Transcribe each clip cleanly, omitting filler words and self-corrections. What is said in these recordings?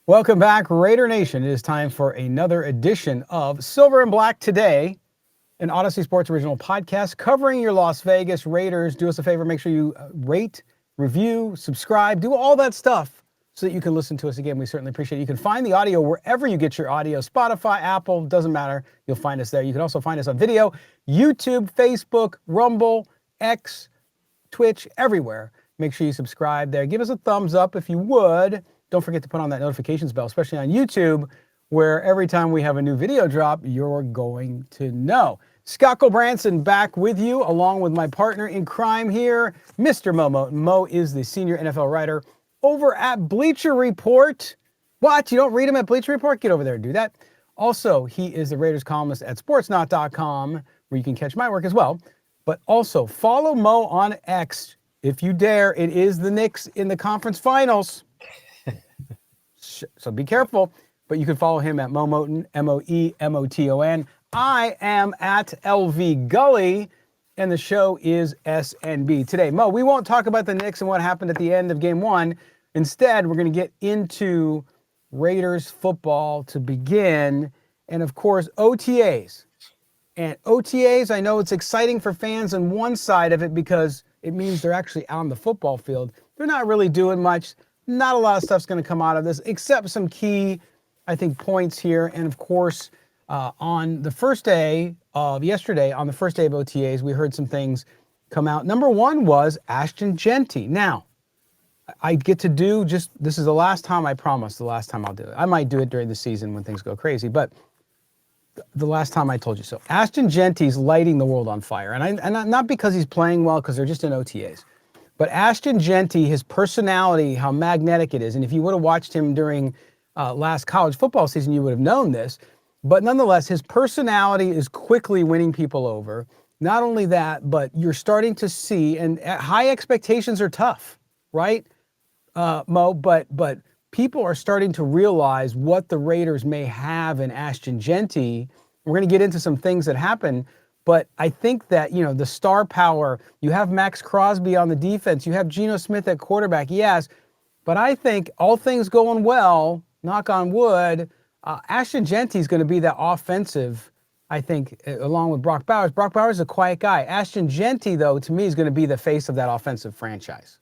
Welcome back, Raider Nation. It is time for another edition of Silver and Black Today, an Odyssey Sports original podcast covering your Las Vegas Raiders. Do us a favor, make sure you rate, review, subscribe, do all that stuff so that you can listen to us again. We certainly appreciate it. You can find the audio wherever you get your audio, Spotify, Apple, doesn't matter. You'll find us there. You can also find us on video, YouTube, Facebook, Rumble, X, Twitch, everywhere. Make sure you subscribe there. Give us a thumbs up if you would. Don't forget to put on that notifications bell, especially on YouTube, where every time we have a new video drop, you're going to know. Scott Gulbransen back with you, along with my partner in crime here, Mr. Moe Moton. Mo is the senior NFL writer over at Bleacher Report. What? You don't read him at Bleacher Report? Get over there and do that. Also, he is the Raiders columnist at sportsnot.com, where you can catch my work as well. But also, follow Mo on X if you dare. It is the Knicks in the conference finals. So be careful, but you can follow him at Moe Moton, Moemoton. I am at LV Gully, and the show is SNB. Today, Mo, we won't talk about the Knicks and what happened at the end of game one. Instead, we're going to get into Raiders football to begin, and of course, OTAs. And OTAs, I know it's exciting for fans on one side of it because it means they're actually on the football field. They're not really doing much. Not a lot of stuff's going to come out of this, except some key, I think, points here. And of course, on the first day of yesterday, on the first day of OTAs, we heard some things come out. Number one was Ashton Jeanty. Now, I get to do this is the last time, I promise, the last time I'll do it. I might do it during the season when things go crazy, but the last time I told you so. Ashton Jeanty's lighting the world on fire. And not because he's playing well, because they're just in OTAs. But Ashton Jeanty, his personality, how magnetic it is, and if you would have watched him during last college football season, you would have known this. But nonetheless, his personality is quickly winning people over. Not only that, but you're starting to see, and high expectations are tough, right, Mo? But people are starting to realize what the Raiders may have in Ashton Jeanty. We're going to get into some things that happen. But I think that, the star power, you have Max Crosby on the defense, you have Geno Smith at quarterback, yes. But I think all things going well, knock on wood, Ashton Jeanty is going to be that offensive, I think, along with Brock Bowers. Brock Bowers is a quiet guy. Ashton Jeanty, though, to me, is going to be the face of that offensive franchise.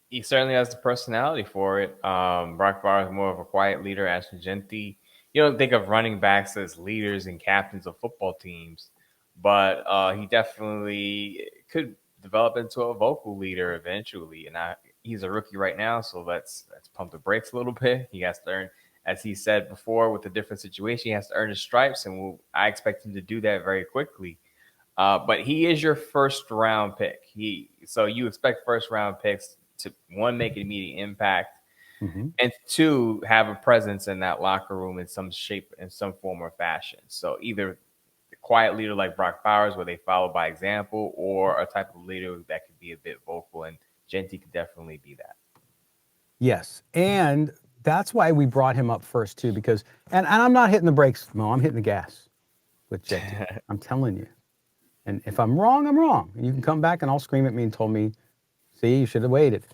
He certainly has the personality for it. Brock Bowers is more of a quiet leader. Ashton Jeanty, you don't think of running backs as leaders and captains of football teams, but he definitely could develop into a vocal leader eventually. And he's a rookie right now, so let's pump the brakes a little bit. He has to earn, as he said before, with a different situation, he has to earn his stripes, and I expect him to do that very quickly. But he is your first round pick. So you expect first round picks to, one, make an immediate impact, and two, have a presence in that locker room in some shape, in some form or fashion. So either a quiet leader like Brock Bowers, where they follow by example, or a type of leader that could be a bit vocal, and Jeanty could definitely be that. Yes, and that's why we brought him up first too, because, and I'm not hitting the brakes, Mo, I'm hitting the gas with Jeanty. I'm telling you. And if I'm wrong, I'm wrong. You can come back and all scream at me and told me, see, you should have waited.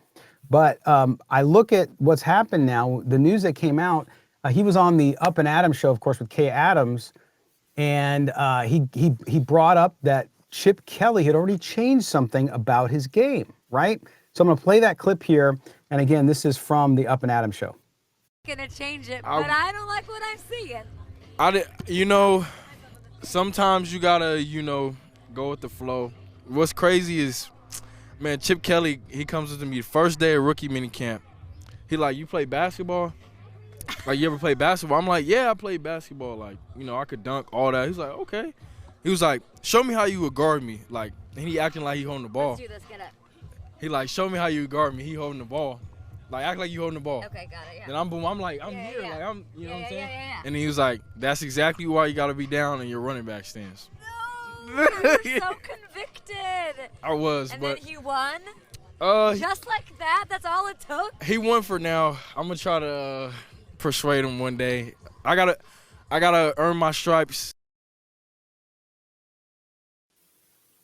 But I look at what's happened now, the news that came out, he was on the Up and Adams show, of course, with Kay Adams, and he brought up that Chip Kelly had already changed something about his game, right? So I'm going to play that clip here, and again, this is from the Up and Adams show. Gonna change it, but I don't like what I'm seeing. Sometimes you gotta, go with the flow. What's crazy is, man, Chip Kelly, he comes to me the first day of rookie minicamp. He like, you play basketball? Like, you ever play basketball? I'm like, yeah, I play basketball. Like, I could dunk, all that. He's like, okay. He was like, show me how you would guard me. Like, and he acting like he holding the ball. Let's do this, get up. He like, show me how you would guard me. He holding the ball. Like, act like you holding the ball. Okay, got it, yeah. Then I'm like, I'm here. Yeah. Like, I'm, what I'm saying? Yeah. And he was like, that's exactly why you got to be down in your running back stance. No, you're so convicted. I was, and but. And then he won? Just like that? That's all it took? He won for now. I'm going to try to persuade him one day. I gotta earn my stripes.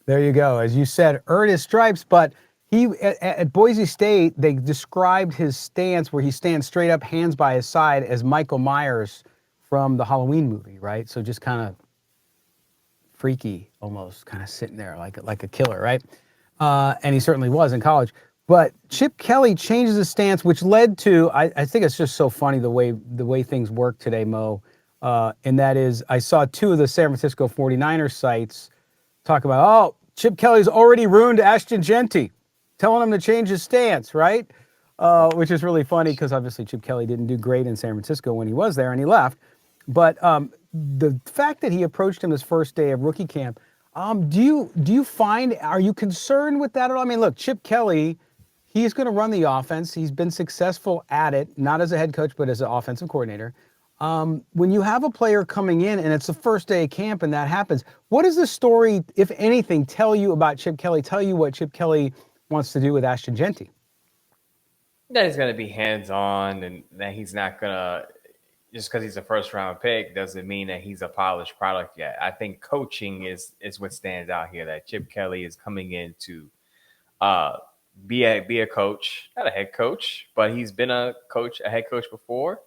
There you go. As you said, earn his stripes, but At Boise State, they described his stance where he stands straight up, hands by his side, as Michael Myers from the Halloween movie, right? So just kind of freaky, almost kind of sitting there like a killer, right? And he certainly was in college. But Chip Kelly changes his stance, which led to, I think it's just so funny the way things work today, Mo. And that is, I saw two of the San Francisco 49ers sites talk about, oh, Chip Kelly's already ruined Ashton Jeanty, telling him to change his stance, right? Which is really funny because obviously Chip Kelly didn't do great in San Francisco when he was there and he left. But the fact that he approached him his first day of rookie camp, do you find, are you concerned with that at all? I mean, look, Chip Kelly, he's going to run the offense. He's been successful at it, not as a head coach, but as an offensive coordinator. When you have a player coming in and it's the first day of camp and that happens, what does the story, if anything, tell you about Chip Kelly, tell you what Chip Kelly wants to do with Ashton Jeanty? That he's going to be hands-on and that he's not going to, just because he's a first-round pick doesn't mean that he's a polished product yet. I think coaching is what stands out here, that Chip Kelly is coming in to be a coach, not a head coach, but he's been a head coach before.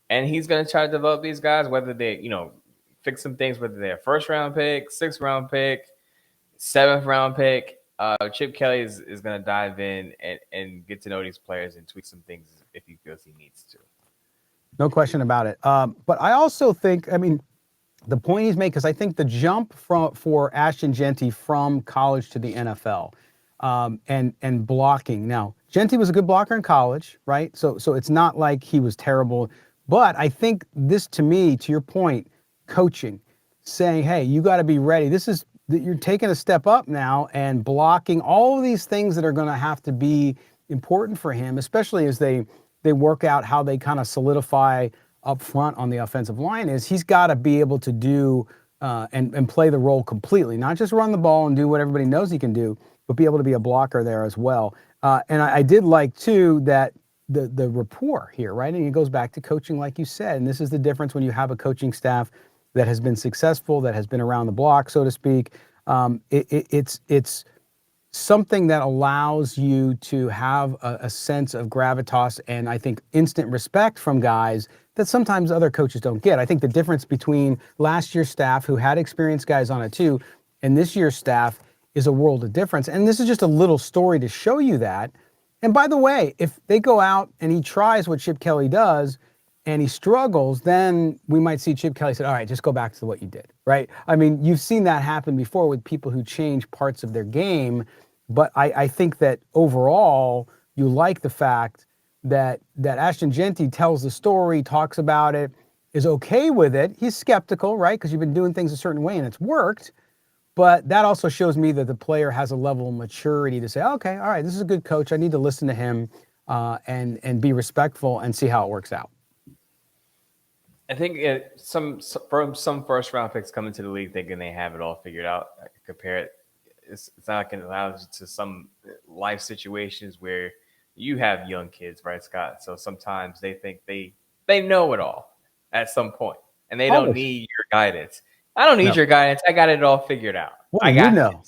And he's going to try to develop these guys, whether they, fix some things, whether they're a first-round pick, sixth-round pick, seventh-round pick. Chip Kelly is going to dive in and get to know these players and tweak some things if he feels he needs to. No question about it. But I also think, the point he's made, because I think the jump for Ashton Jeanty from college to the NFL and blocking. Now, Jeanty was a good blocker in college, right? So it's not like he was terrible. But I think this, to me, to your point, coaching, saying, hey, you got to be ready. You're taking a step up now and blocking all of these things that are going to have to be important for him, especially as they work out how they kind of solidify up front on the offensive line, is he's got to be able to do and play the role completely, not just run the ball and do what everybody knows he can do, but be able to be a blocker there as well. And I did like, too, that the rapport here, right? And it goes back to coaching, like you said. And this is the difference when you have a coaching staff that has been successful, that has been around the block, so to speak. It's something that allows you to have a sense of gravitas and I think instant respect from guys that sometimes other coaches don't get. I think the difference between last year's staff, who had experienced guys on it too, and this year's staff is a world of difference. And this is just a little story to show you that. And by the way, if they go out and he tries what Chip Kelly does and he struggles, then we might see Chip Kelly say, all right, just go back to what you did, right? I mean, you've seen that happen before with people who change parts of their game. But I think that overall, you like the fact that Ashton Jeanty tells the story, talks about it, is okay with it. He's skeptical, right? Because you've been doing things a certain way and it's worked. But that also shows me that the player has a level of maturity to say, okay, all right, this is a good coach. I need to listen to him and be respectful and see how it works out. I think some first round picks come into the league thinking they have it all figured out. I can compare it. It's not going to allow you to some life situations where you have young kids, right, Scott? So sometimes they think they know it all at some point, and they don't need your guidance. I don't need your guidance. I got it all figured out. I got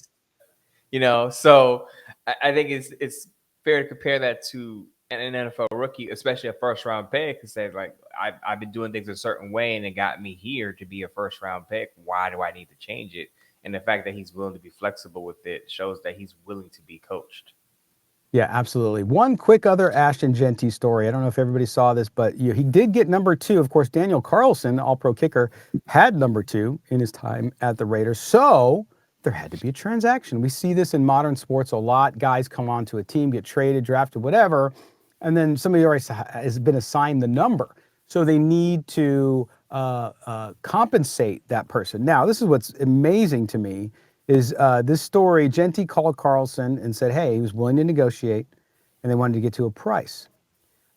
it. So I think it's fair to compare that to an NFL rookie, especially a first round pick, and say, like, I've been doing things a certain way and it got me here to be a first round pick. Why do I need to change it? And the fact that he's willing to be flexible with it shows that he's willing to be coached. Yeah, absolutely. One quick other Ashton Jeanty story. I don't know if everybody saw this, but he did get number 2. Of course, Daniel Carlson, all-pro kicker, had number 2 in his time at the Raiders. So there had to be a transaction. We see this in modern sports a lot. Guys come onto a team, get traded, drafted, whatever, and then somebody already has been assigned the number. So they need to compensate that person. Now, this is what's amazing to me is this story. Jeanty called Carlson and said, hey, he was willing to negotiate, and they wanted to get to a price.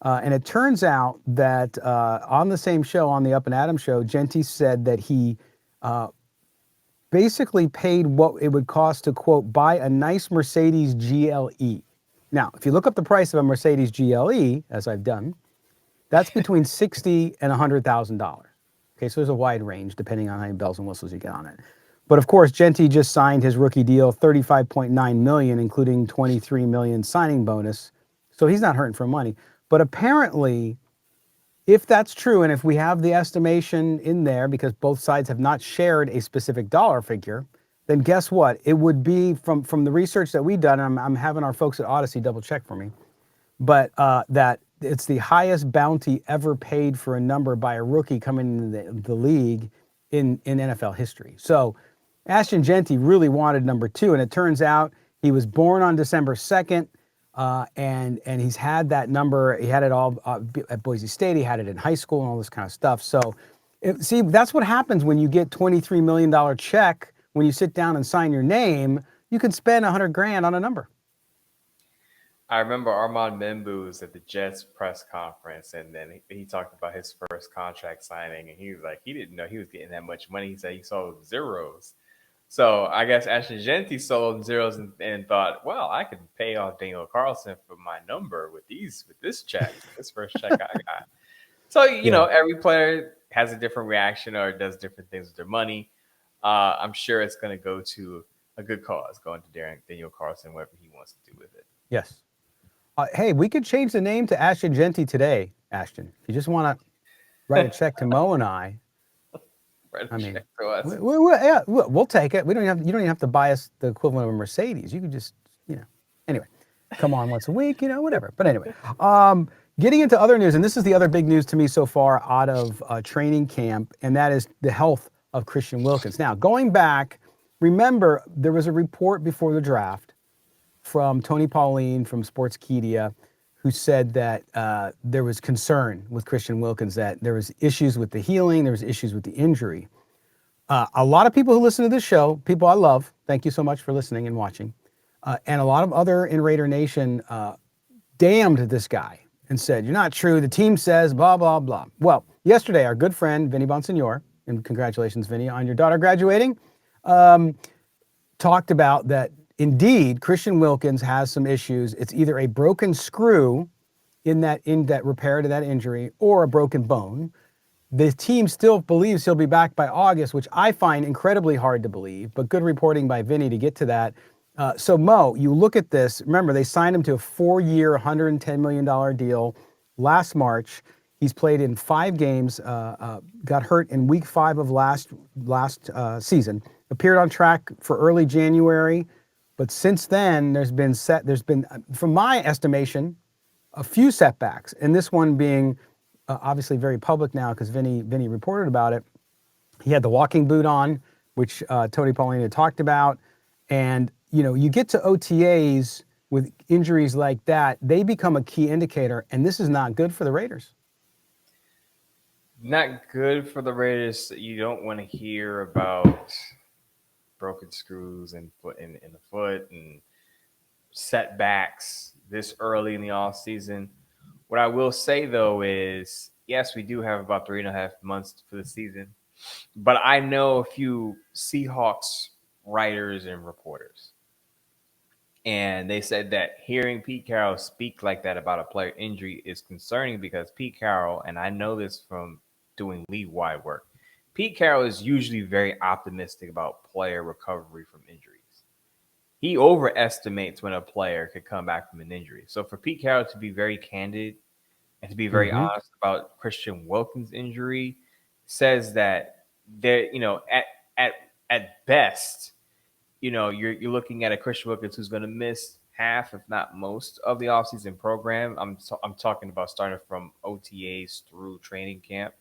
And it turns out that on the same show, on the Up and Adams show, Jeanty said that he basically paid what it would cost to, quote, buy a nice Mercedes GLE. Now, if you look up the price of a Mercedes GLE, as I've done, that's between $60,000 and $100,000. Okay, so there's a wide range depending on how many bells and whistles you get on it. But of course, Jeanty just signed his rookie deal, $35.9 million, including $23 million signing bonus. So he's not hurting for money. But apparently, if that's true, and if we have the estimation in there, because both sides have not shared a specific dollar figure, then guess what? It would be from the research that we've done. And I'm having our folks at Odyssey double check for me, but that it's the highest bounty ever paid for a number by a rookie coming into the league in NFL history. So Ashton Jeanty really wanted number 2, and it turns out he was born on December 2nd, and he's had that number. He had it all at Boise State. He had it in high school and all this kind of stuff. So, see, that's what happens when you get $23 million check. When you sit down and sign your name, you can spend $100,000 on a number. I remember Armand Membu was at the Jets press conference, and then he talked about his first contract signing, and he was like, he didn't know he was getting that much money. He said he saw zeros. So I guess Ashton Jeanty sold zeros and thought, well, I can pay off Daniel Carlson for my number with this check, this first check I got. So, you know, every player has a different reaction or does different things with their money. I'm sure it's going to go to a good cause, going to Daniel Carlson, whatever he wants to do with it. Yes. Hey, we could change the name to Ashton Jeanty today, Ashton. If you just want to write a check to Mo and I. I mean, check to us. We'll take it. You don't even have to buy us the equivalent of a Mercedes. You could just, anyway, come on once a week, whatever. But anyway, getting into other news, and this is the other big news to me so far out of training camp, and that is the health of Christian Wilkins. Now, going back, remember there was a report before the draft from Tony Pauline from Sportskeeda, who said that there was concern with Christian Wilkins, that there was issues with the healing, there was issues with the injury. A lot of people who listen to this show, people I love, thank you so much for listening and watching, and a lot of other in Raider Nation damned this guy and said, you're not true, the team says, blah, blah, blah. Well, yesterday, our good friend, Vinny Bonsignor, and congratulations, Vinny, on your daughter graduating, talked about that. Indeed, Christian Wilkins has some issues. It's either a broken screw in that repair to that injury or a broken bone. The team still believes he'll be back by August, which I find incredibly hard to believe, but good reporting by Vinny to get to that. So Mo, you look at this, remember they signed him to a 4-year, $110 million deal last March. He's played in 5 games, got hurt in week 5 of last season, appeared on track for early January. But since then, there's been, from my estimation, a few setbacks. And this one being obviously very public now because Vinny reported about it. He had the walking boot on, which Tony Pauline had talked about. And, you get to OTAs with injuries like that, they become a key indicator. And this is not good for the Raiders. Not good for the Raiders. You don't want to hear about broken screws in the foot and setbacks this early in the off season. What I will say though is, yes, we do have about 3.5 months for the season, but I know a few Seahawks writers and reporters, and they said that hearing Pete Carroll speak like that about a player injury is concerning because Pete Carroll, and I know this from doing league-wide work, Pete Carroll is usually very optimistic about player recovery from injuries. He overestimates when a player could come back from an injury. So for Pete Carroll to be very candid and to be very honest about Christian Wilkins' injury says that there, at best, you're looking at a Christian Wilkins who's going to miss half, if not most, of the offseason program. I'm talking about starting from OTAs through training camp.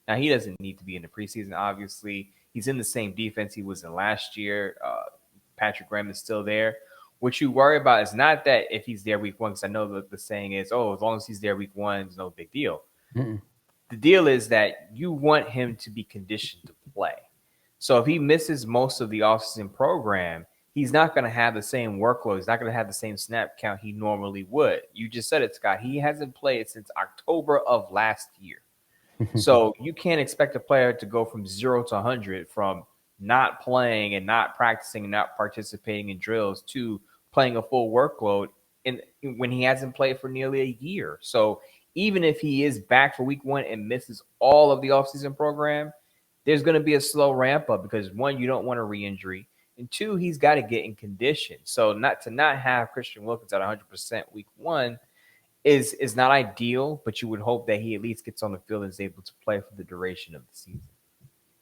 Now, he doesn't need to be in the preseason, obviously. He's in the same defense he was in last year. Patrick Graham is still there. What you worry about is not that if he's there week 1, because I know that the saying is, as long as he's there week 1, it's no big deal. The deal is that you want him to be conditioned to play. So if he misses most of the offseason program, he's not going to have the same workload. He's not going to have the same snap count he normally would. You just said it, Scott. He hasn't played since October of last year. So you can't expect a player to go from 0 to 100 from not playing and not practicing and not participating in drills to playing a full workload when he hasn't played for nearly a year. So even if he is back for week 1 and misses all of the offseason program, there's going to be a slow ramp up because, one, you don't want a re-injury, and two, he's got to get in condition. So not have Christian Wilkins at 100% week one is not ideal, but you would hope that he at least gets on the field and is able to play for the duration of the season.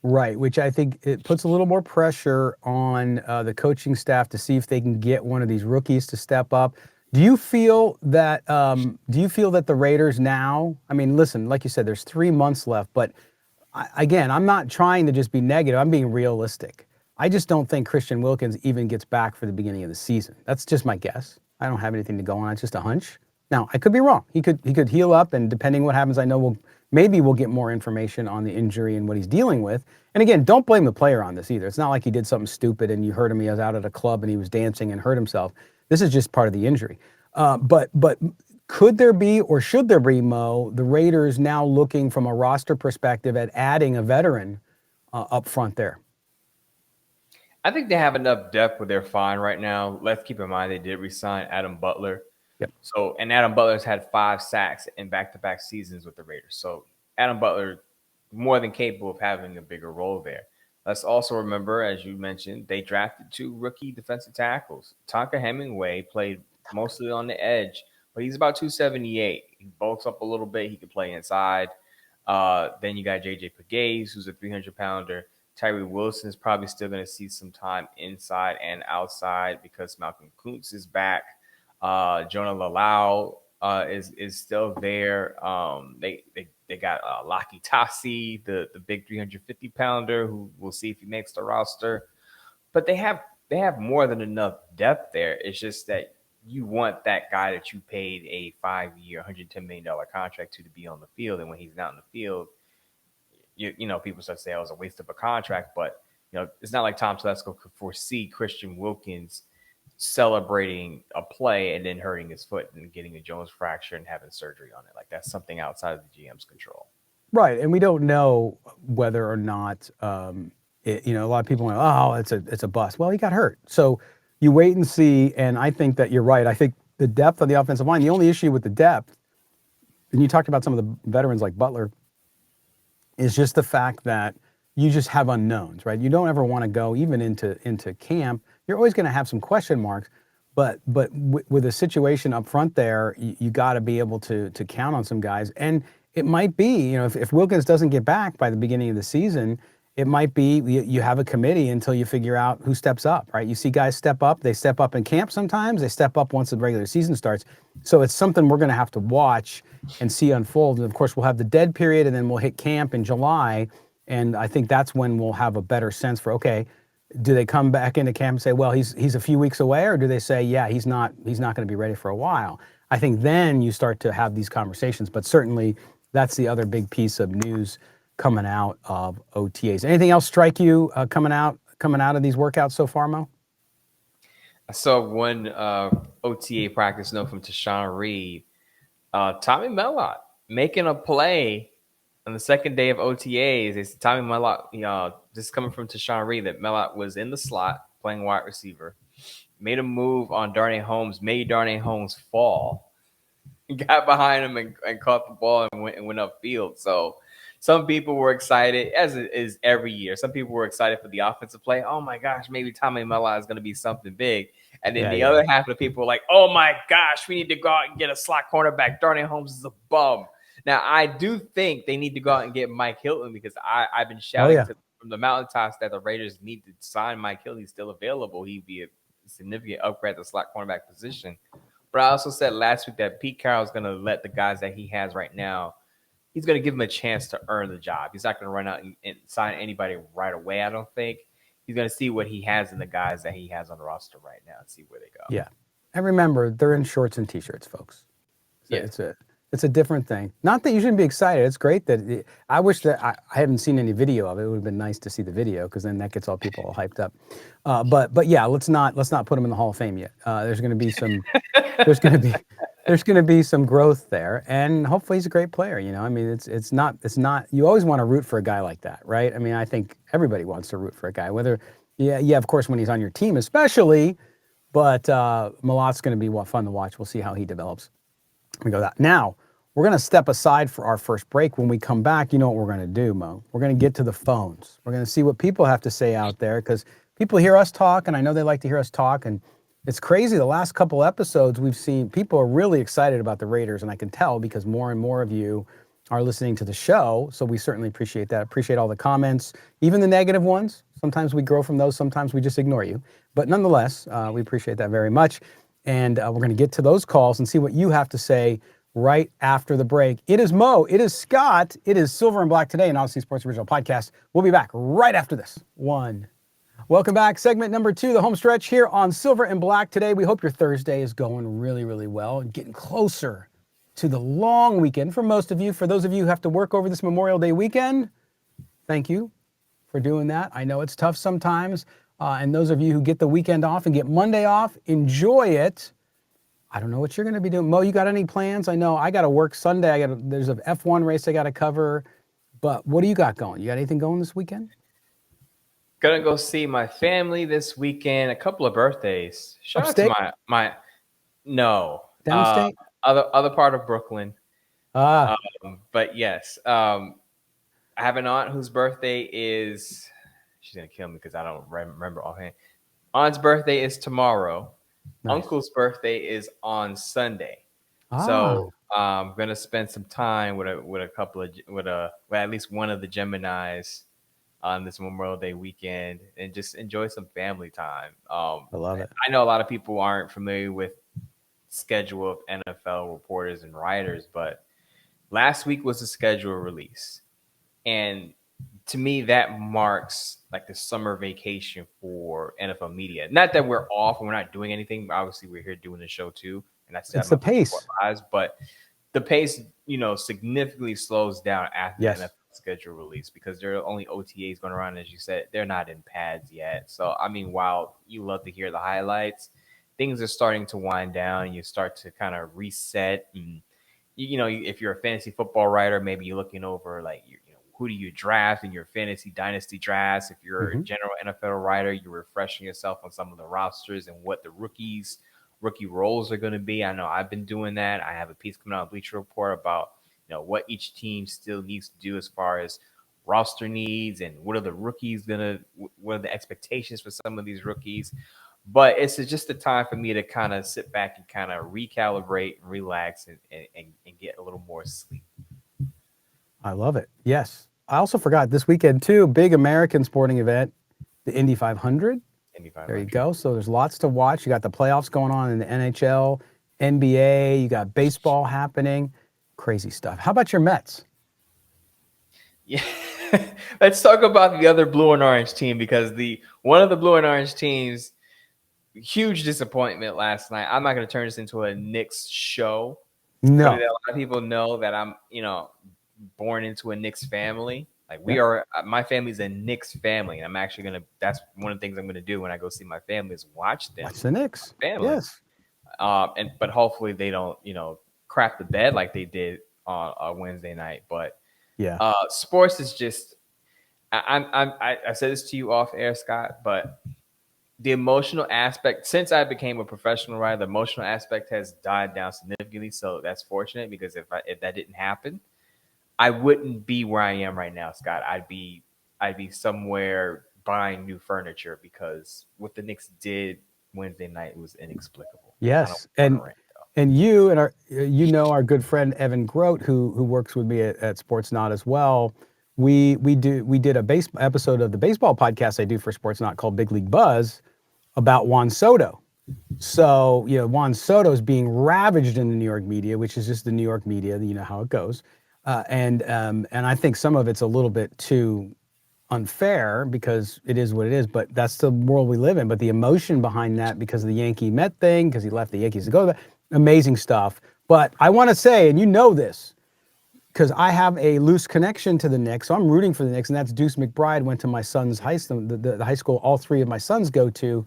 Right, which I think it puts a little more pressure on the coaching staff to see if they can get one of these rookies to step up. Do you feel that the Raiders now, I mean, listen, like you said, there's 3 months left, but again, I'm not trying to just be negative. I'm being realistic. I just don't think Christian Wilkins even gets back for the beginning of the season. That's just my guess. I don't have anything to go on. It's just a hunch. Now, I could be wrong. He could heal up, and depending what happens, I know we'll get more information on the injury and what he's dealing with. And again, don't blame the player on this either. It's not like he did something stupid and you heard him. He was out at a club and he was dancing and hurt himself. This is just part of the injury. But could there be, or should there be, Mo, the Raiders now looking from a roster perspective at adding a veteran up front there? I think they have enough depth where they're fine right now. Let's keep in mind they did re-sign Adam Butler. Yep. So, and Adam Butler's had 5 sacks in back-to-back seasons with the Raiders. So Adam Butler more than capable of having a bigger role there. Let's also remember, as you mentioned, they drafted 2 rookie defensive tackles. Tonka Hemingway played mostly on the edge, but he's about 278. He bulks up a little bit. He can play inside. Then you got J.J. Pegues, who's a 300-pounder. Tyree Wilson is probably still going to see some time inside and outside because Malcolm Kuntz is back. Jonah Lalau is still there. They got Laki Tassi, the big 350-pounder, who we'll see if he makes the roster. But they have more than enough depth there. It's just that you want that guy that you paid a 5-year, $110 million contract to be on the field, and when he's not in the field, you know, people start to say, "Oh, it was a waste of a contract." But it's not like Tom Telesco could foresee Christian Wilkins celebrating a play and then hurting his foot and getting a Jones fracture and having surgery on it. Like, that's something outside of the GM's control. Right, and we don't know whether or not a lot of people went, "Oh, it's a bust." Well, he got hurt, so you wait and see. And I think that you're right. I think the depth of the offensive line. The only issue with the depth, and you talked about some of the veterans like Butler, is just the fact that you just have unknowns, right? You don't ever want to go even into camp. You're always going to have some question marks, but with a situation up front there, you got to be able to count on some guys. And it might be, if Wilkins doesn't get back by the beginning of the season, it might be you have a committee until you figure out who steps up, right? You see guys step up. They step up in camp sometimes. They step up once the regular season starts. So it's something we're going to have to watch and see unfold. And, of course, we'll have the dead period, and then we'll hit camp in July. And I think that's when we'll have a better sense for, okay, do they come back into camp and say, well, he's a few weeks away, or do they say, yeah, he's not going to be ready for a while? I think then you start to have these conversations. But certainly that's the other big piece of news coming out of OTAs. Anything else strike you coming out of these workouts so far, Mo? I saw one OTA practice note from Tashawn Reed. Tommy Mellott making a play on the second day of OTAs. It's Tommy Mellott, just coming from Tashawn Reed, that Mellott was in the slot playing wide receiver, made a move on Darnay Holmes, made Darnay Holmes fall, got behind him and caught the ball and went upfield. So some people were excited, as it is every year. Some people were excited for the offensive play. Oh, my gosh, maybe Tommy Mellott is going to be something big. And then the other half of the people were like, oh, my gosh, we need to go out and get a slot cornerback. Darnay Holmes is a bum. Now, I do think they need to go out and get Mike Hilton, because I've been shouting from the mountaintops that the Raiders need to sign Mike Hilton. He's still available. He'd be a significant upgrade at the slot cornerback position. But I also said last week that Pete Carroll is going to let the guys that he has right now, he's going to give them a chance to earn the job. He's not going to run out and sign anybody right away, I don't think. He's going to see what he has in the guys that he has on the roster right now and see where they go. Yeah. And remember, they're in shorts and T-shirts, folks. So it's a different thing. Not that you shouldn't be excited. It's great that I wish that I haven't seen any video of it. It would have been nice to see the video, because then that gets all people all hyped up. But yeah, let's not put him in the Hall of Fame yet. There's going to be some there's going to be some growth there, and hopefully he's a great player. I mean, it's not. You always want to root for a guy like that, right? I mean, I think everybody wants to root for a guy, whether, of course, when he's on your team, especially. But Malot's going to be fun to watch. We'll see how he develops. We go that now. We're going to step aside for our first break. When we come back, you know what we're going to do, Mo? We're going to get to the phones. We're going to see what people have to say out there, because people hear us talk, and I know they like to hear us talk. And it's crazy. The last couple episodes we've seen, people are really excited about the Raiders, and I can tell because more and more of you are listening to the show. So we certainly appreciate that. Appreciate all the comments, even the negative ones. Sometimes we grow from those. Sometimes we just ignore you. But nonetheless, we appreciate that very much. And we're going to get to those calls and see what you have to say right after the break. It is Mo. It is Scott. It is Silver and Black Today, an Odyssey Sports Original Podcast. We'll be back right after this one. Welcome back. Segment number 2, the home stretch here on Silver and Black Today. We hope your Thursday is going really, really well and getting closer to the long weekend for most of you. For those of you who have to work over this Memorial Day weekend, thank you for doing that. I know it's tough sometimes. And those of you who get the weekend off and get Monday off, enjoy it. I don't know what you're going to be doing. Mo, you got any plans? I know I got to work Sunday. There's an F1 race I got to cover. But what do you got going? You got anything going this weekend? Gonna go see my family this weekend. A couple of birthdays. Shout Upstate? out to my no. Downstate? Other part of Brooklyn. Ah. But yes, I have an aunt whose birthday is. She's gonna kill me because I don't remember offhand. Aunt's birthday is tomorrow. Nice. Uncle's birthday is on Sunday. So I'm gonna spend some time with at least one of the Geminis on this Memorial Day weekend and just enjoy some family time. I love it. I know a lot of people aren't familiar with schedule of NFL reporters and writers, but last week was the schedule release. And to me, that marks like the summer vacation for NFL media. Not that we're off and we're not doing anything. Obviously, we're here doing the show too. And that's the pace. But the pace, significantly slows down after the NFL schedule release because there are only OTAs going around. As you said, they're not in pads yet. So, I mean, while you love to hear the highlights, things are starting to wind down and you start to kind of reset. And, if you're a fantasy football writer, maybe you're looking over like, who do you draft in your fantasy dynasty drafts? If you're a general NFL writer, you're refreshing yourself on some of the rosters and what the rookie roles are going to be. I know I've been doing that. I have a piece coming out of Bleacher Report about what each team still needs to do as far as roster needs and what are the expectations for some of these rookies. But it's just a time for me to kind of sit back and kind of recalibrate and relax and get a little more sleep. I love it. Yes. I also forgot this weekend too, big American sporting event, the Indy 500. There you go. So there's lots to watch. You got the playoffs going on in the NHL, NBA, you got baseball happening. Crazy stuff. How about your Mets? Yeah. Let's talk about the other blue and orange team because one of the blue and orange teams, huge disappointment last night. I'm not going to turn this into a Knicks show. No. But a lot of people know that I'm, born into a Knicks family. Like my family's a Knicks family. And I'm actually that's one of the things I'm going to do when I go see my family is watch them. Watch the Knicks. Family. Yes. But hopefully they don't, crap the bed like they did on Wednesday night. But yeah, sports is just, I said this to you off air, Scott, but the emotional aspect, since I became a professional writer, the emotional aspect has died down significantly. So that's fortunate because if that didn't happen, I wouldn't be where I am right now, Scott. I'd be somewhere buying new furniture because what the Knicks did Wednesday night was inexplicable. Yes, and you and our good friend Evan Grote, who works with me at Sportsnaut as well. We did a episode of the baseball podcast I do for Sportsnaut called Big League Buzz about Juan Soto. So Juan Soto is being ravaged in the New York media, which is just the New York media. You know how it goes. And I think some of it's a little bit too unfair because it is what it is, but that's the world we live in. But the emotion behind that because of the Yankee Met thing, because he left the Yankees to go there, amazing stuff. But I want to say, and you know this, because I have a loose connection to the Knicks, so I'm rooting for the Knicks, and that's Deuce McBride went to my son's high school, the high school all three of my sons go to,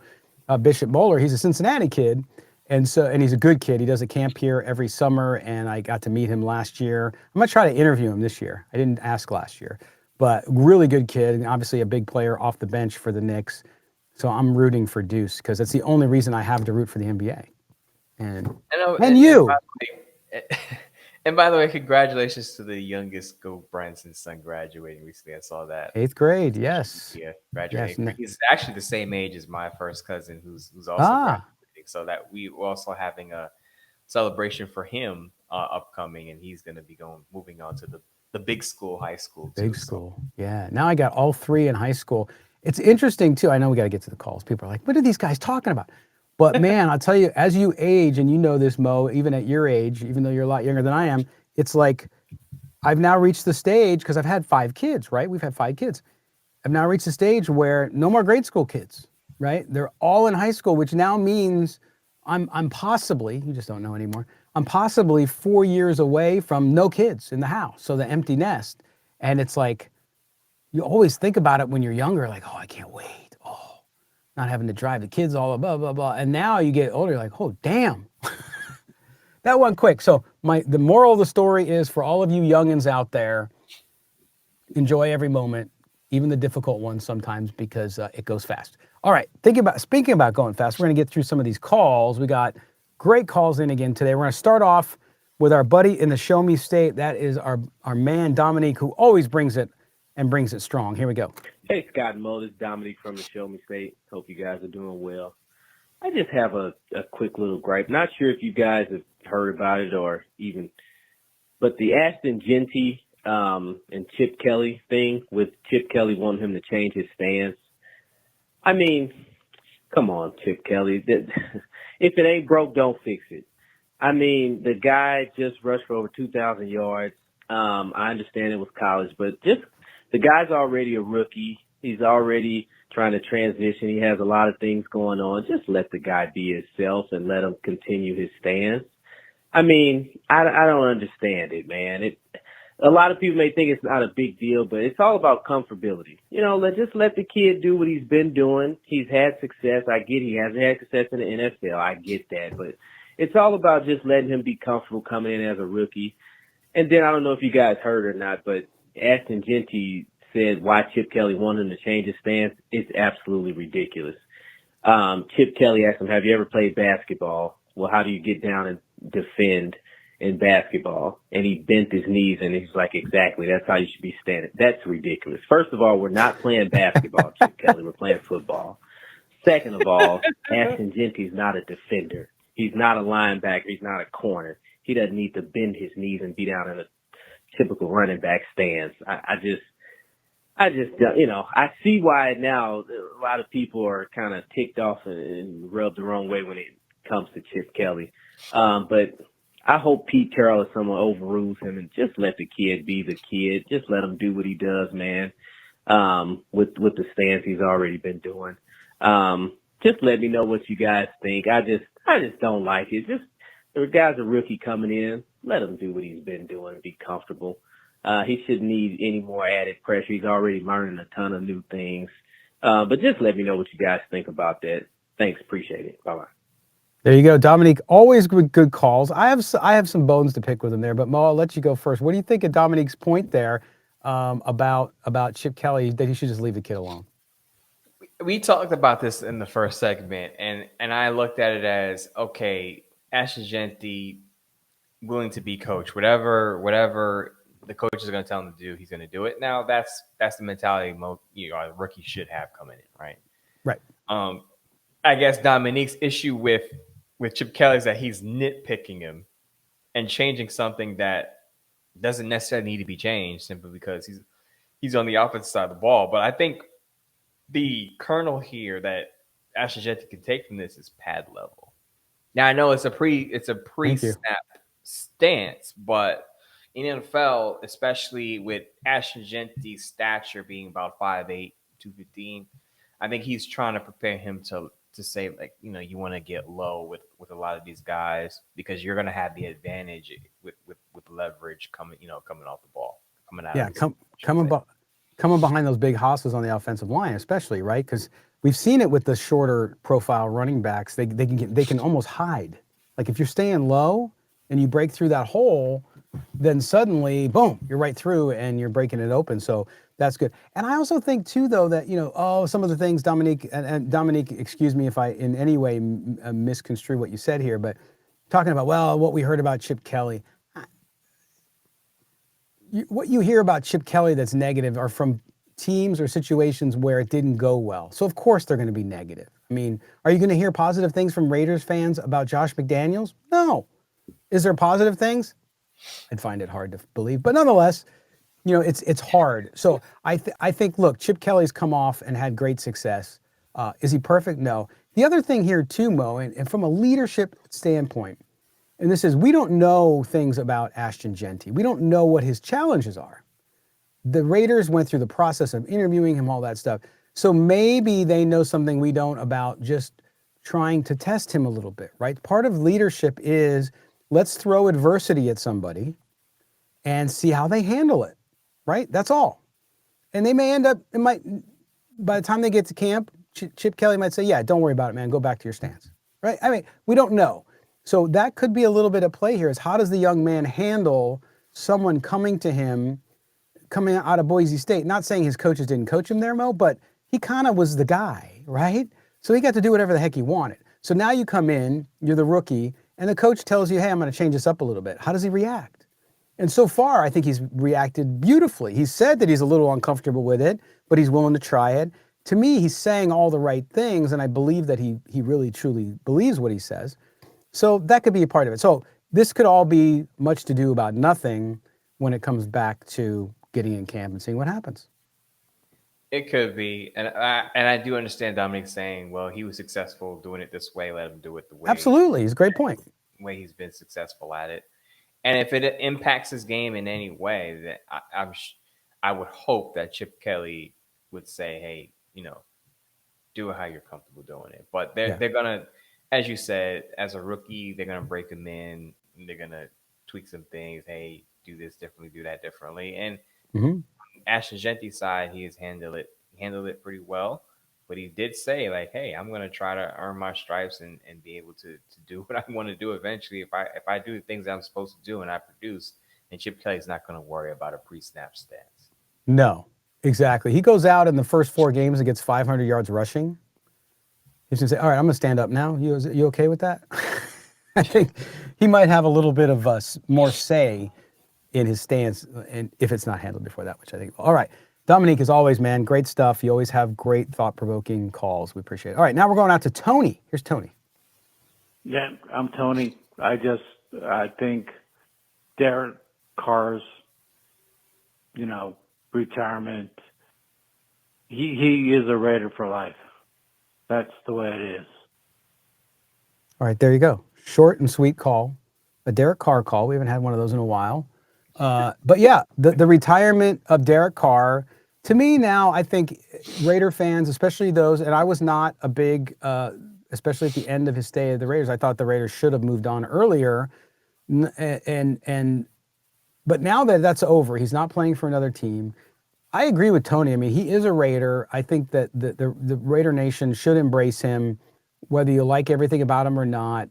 Bishop Moeller. He's a Cincinnati kid. And he's a good kid. He does a camp here every summer, and I got to meet him last year. I'm going to try to interview him this year. I didn't ask last year, but really good kid, and obviously a big player off the bench for the Knicks. So I'm rooting for Deuce because that's the only reason I have to root for the NBA. And you. And by the way, congratulations to the youngest Gulbransen son graduating recently. I saw that. 8th grade, yes. Yeah, graduating. Yes. He's actually the same age as my first cousin, who's also Ah, graduating. So that we're also having a celebration for him upcoming, and he's going to be moving on to the big school, high school too. big school. Yeah. Now I got all 3 in high school. It's interesting too. I know we got to get to the calls. People are like, what are these guys talking about? But man, I'll tell you, as you age, and you know this, Mo, even at your age, even though you're a lot younger than I am, it's like I've now reached the stage, because I've had 5 kids, right? We've had 5 kids. I've now reached the stage where no more grade school kids, right? They're all in high school, which now means I'm possibly, you just don't know anymore, I'm possibly 4 years away from no kids in the house, so the empty nest. And it's like, you always think about it when you're younger, like, oh, I can't wait. Oh, not having to drive the kids, all blah, blah, blah. And now you get older, you're like, oh, damn. That went quick. So the moral of the story is, for all of you youngins out there, enjoy every moment, even the difficult ones sometimes, because it goes fast. All right, speaking about going fast, we're going to get through some of these calls. We got great calls in again today. We're going to start off with our buddy in the Show Me State. That is our man, Dominique, who always brings it and brings it strong. Here we go. Hey, Scott and Mo, this is Dominique from the Show Me State. Hope you guys are doing well. I just have a quick little gripe. Not sure if you guys have heard about it but the Ashton Jeanty and Chip Kelly thing, with Chip Kelly wanting him to change his stance. I mean, come on, Chip Kelly. If it ain't broke, don't fix it. I mean, the guy just rushed for over 2,000 yards. I understand it was college, but just the guy's already a rookie. He's already trying to transition. He has a lot of things going on. Just let the guy be himself and let him continue his stance. I mean, I don't understand it, man. A lot of people may think it's not a big deal, but it's all about comfortability. You know, just let the kid do what he's been doing. He's had success. I get he hasn't had success in the NFL. I get that. But it's all about just letting him be comfortable coming in as a rookie. And then I don't know if you guys heard or not, but Ashton Jeanty said why Chip Kelly wanted him to change his stance. It's absolutely ridiculous. Chip Kelly asked him, have you ever played basketball? Well, how do you get down and defend in basketball? And he bent his knees, and he's like, exactly, that's how you should be standing. That's ridiculous. First of all, we're not playing basketball, Chip Kelly. We're playing football. Second of all, Ashton Jeanty's not a defender. He's not a linebacker. He's not a corner. He doesn't need to bend his knees and be down in a typical running back stance. I just, you know, I see why now a lot of people are kind of ticked off and rubbed the wrong way when it comes to Chip Kelly. But I hope Pete Carroll or someone overrules him and just let the kid be the kid. Just let him do what he does, man, with the stance he's already been doing. Just let me know what you guys think. I just don't like it. Just the guy's a rookie coming in. Let him do what he's been doing and be comfortable. He shouldn't need any more added pressure. He's already learning a ton of new things. But just let me know what you guys think about that. Thanks. Appreciate it. Bye-bye. There you go, Dominique. Always good calls. I have some bones to pick with him there, but Mo, I'll let you go first. What do you think of Dominique's point there about Chip Kelly, that he should just leave the kid alone? We talked about this in the first segment, and I looked at it as, okay, Ashton Jeanty willing to be coach. Whatever the coach is going to tell him to do, he's going to do it. Now that's the mentality a rookie should have coming in, right? Right. I guess Dominique's issue with Chip Kelly is that he's nitpicking him and changing something that doesn't necessarily need to be changed simply because he's on the offensive side of the ball. But I think the kernel here that Ashton Jeanty can take from this is pad level. Now I know it's a pre-snap stance, but in NFL, especially with Ashton Jeanty's stature being about 5'8", 215, I think he's trying to prepare him to say, like, you know, you want to get low with a lot of these guys because you're going to have the advantage with leverage coming off the ball, coming out. Yeah, coming behind those big hosses on the offensive line, especially, right? Because we've seen it with the shorter profile running backs. They can almost hide. Like if you're staying low and you break through that hole, then suddenly, boom, you're right through and you're breaking it open. So that's good. And I also think too, though, that, you know, some of the things, Dominique, excuse me if I in any way misconstrue what you said here, but talking about, well, what we heard about Chip Kelly, what you hear about Chip Kelly that's negative are from teams or situations where it didn't go well. So of course they're going to be negative. I mean, are you going to hear positive things from Raiders fans about Josh McDaniels? No. Is there positive things? I'd find it hard to believe, but nonetheless, it's hard. So I think, look, Chip Kelly's come off and had great success. Is he perfect? No. The other thing here too, Mo, and from a leadership standpoint, and this is, we don't know things about Ashton Jeanty. We don't know what his challenges are. The Raiders went through the process of interviewing him, all that stuff. So maybe they know something we don't about just trying to test him a little bit, right? Part of leadership is let's throw adversity at somebody and see how they handle it, right? That's all. And they may end up, by the time they get to camp, Chip Kelly might say, yeah, don't worry about it, man. Go back to your stance, right? I mean, we don't know. So that could be a little bit at play here is how does the young man handle someone coming to him, coming out of Boise State? Not saying his coaches didn't coach him there, Mo, but he kind of was the guy, right? So he got to do whatever the heck he wanted. So now you come in, you're the rookie, and the coach tells you, hey, I'm going to change this up a little bit. How does he react? And so far, I think he's reacted beautifully. He said that he's a little uncomfortable with it, but he's willing to try it. To me, he's saying all the right things, and I believe that he really, truly believes what he says. So that could be a part of it. So this could all be much to do about nothing when it comes back to getting in camp and seeing what happens. It could be, and I do understand Dominic saying, well, he was successful doing it this way. Let him do it the way. Absolutely, it's a great point. Way he's been successful at it, and if it impacts his game in any way, that I would hope that Chip Kelly would say, hey, do it how you're comfortable doing it. But they're gonna, as you said, as a rookie, they're gonna break him in. They're gonna tweak some things. Hey, do this differently, do that differently, and. Ashton Jeanty's side, he has handled it pretty well, but he did say like, "Hey, I'm going to try to earn my stripes and be able to do what I want to do eventually. If I do the things I'm supposed to do and I produce, and Chip Kelly's not going to worry about a pre-snap stance." No, exactly. He goes out in the first 4 games and gets 500 yards rushing. He's going to say, "All right, I'm going to stand up now. You okay with that?" I think he might have a little bit of more say in his stance, and if it's not handled before that, which I think. All right, Dominique, as always, man, great stuff. You always have great, thought-provoking calls. We appreciate it. All right, now we're going out to Tony. Here's Tony. Yeah, I'm Tony. I think Derek Carr's, retirement. He is a Raider for life. That's the way it is. All right, there you go. Short and sweet call, a Derek Carr call. We haven't had one of those in a while. But yeah, the retirement of Derek Carr, to me now, I think Raider fans, especially those, and I was not a big, especially at the end of his stay at the Raiders, I thought the Raiders should have moved on earlier. But now that that's over, he's not playing for another team. I agree with Tony. I mean, he is a Raider. I think that the Raider Nation should embrace him, whether you like everything about him or not.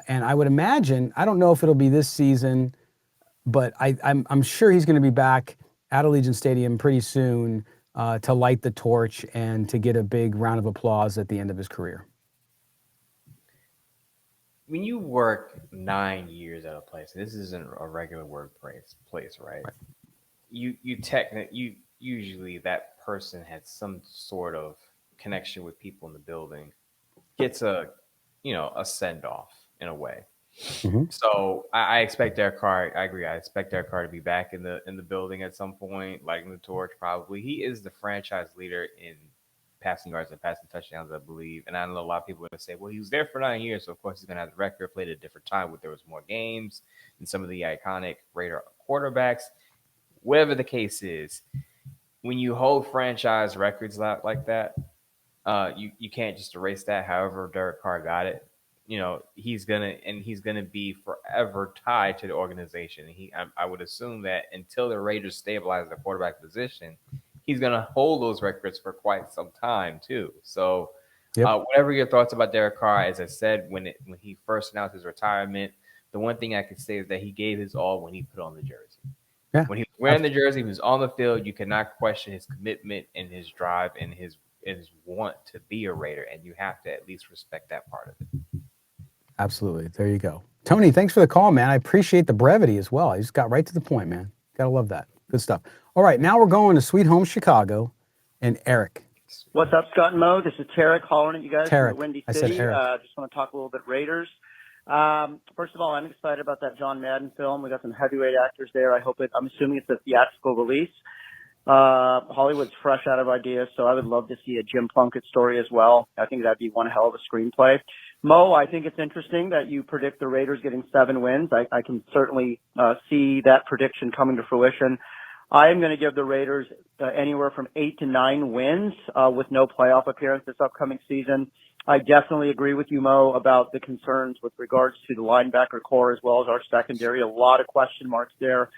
And I would imagine, I don't know if it'll be this season, but I'm sure he's going to be back at Allegiant Stadium pretty soon to light the torch and to get a big round of applause at the end of his career. When you work 9 years at a place, this isn't a regular workplace, right? You usually that person had some sort of connection with people in the building, gets a send off in a way. Mm-hmm. So I expect Derek Carr. I agree. I expect Derek Carr to be back in the building at some point, lighting the torch. Probably he is the franchise leader in passing yards and passing touchdowns, I believe. And I know a lot of people are going to say, well, he was there for 9 years, so of course he's going to have the record. Played at a different time, where there was more games and some of the iconic Raider quarterbacks. Whatever the case is, when you hold franchise records like that, you can't just erase that. However, Derek Carr got it. He's gonna be forever tied to the organization. I would assume that until the Raiders stabilize the quarterback position, he's gonna hold those records for quite some time too. So, whatever your thoughts about Derek Carr, as I said, when he first announced his retirement, the one thing I could say is that he gave his all when he put on the jersey. Yeah. When he was wearing the jersey, he was on the field. You cannot question his commitment and his drive and his want to be a Raider, and you have to at least respect that part of it. Absolutely. There you go. Tony, thanks for the call, man. I appreciate the brevity as well. I just got right to the point, man. Gotta love that. Good stuff. All right, now we're going to Sweet Home Chicago and Eric. What's up, Scott and Mo? This is Tarek hollering at you guys from Tarek. the Windy I said City. Eric. Just want to talk a little bit Raiders. First of all, I'm excited about that John Madden film. We got some heavyweight actors there. I'm assuming it's a theatrical release. Hollywood's fresh out of ideas, so I would love to see a Jim Plunkett story as well. I think that'd be one hell of a screenplay. Mo, I think it's interesting that you predict the Raiders getting 7 wins. I can certainly see that prediction coming to fruition. I am going to give the Raiders anywhere from 8 to 9 wins with no playoff appearance this upcoming season. I definitely agree with you, Mo, about the concerns with regards to the linebacker core as well as our secondary. A lot of question marks there.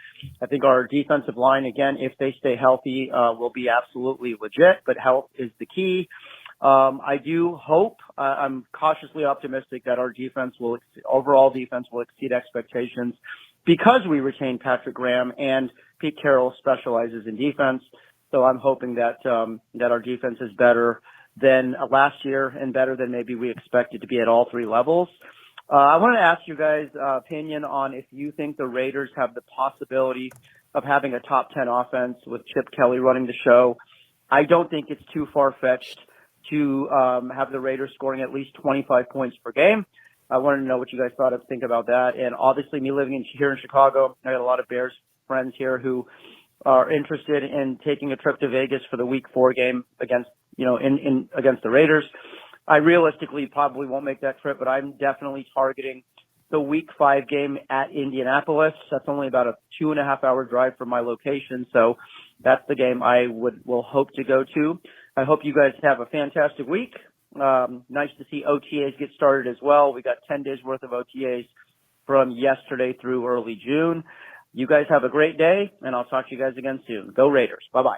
I think our defensive line, again, if they stay healthy, will be absolutely legit, but health is the key. I do hope, I'm cautiously optimistic that our overall defense will exceed expectations because we retain Patrick Graham and Pete Carroll specializes in defense. So I'm hoping that our defense is better than last year and better than maybe we expected to be at all 3 levels. I wanted to ask you guys' opinion on if you think the Raiders have the possibility of having a top 10 offense with Chip Kelly running the show. I don't think it's too far-fetched to have the Raiders scoring at least 25 points per game. I wanted to know what you guys think about that. And obviously, me living here in Chicago, I got a lot of Bears friends here who are interested in taking a trip to Vegas for the Week 4 game against the Raiders. I realistically probably won't make that trip, but I'm definitely targeting the Week 5 game at Indianapolis. That's only about a 2.5-hour drive from my location, so that's the game I will hope to go to. I hope you guys have a fantastic week. Nice to see OTAs get started as well. We got 10 days worth of OTAs from yesterday through early June. You guys have a great day, and I'll talk to you guys again soon. Go Raiders. Bye-bye.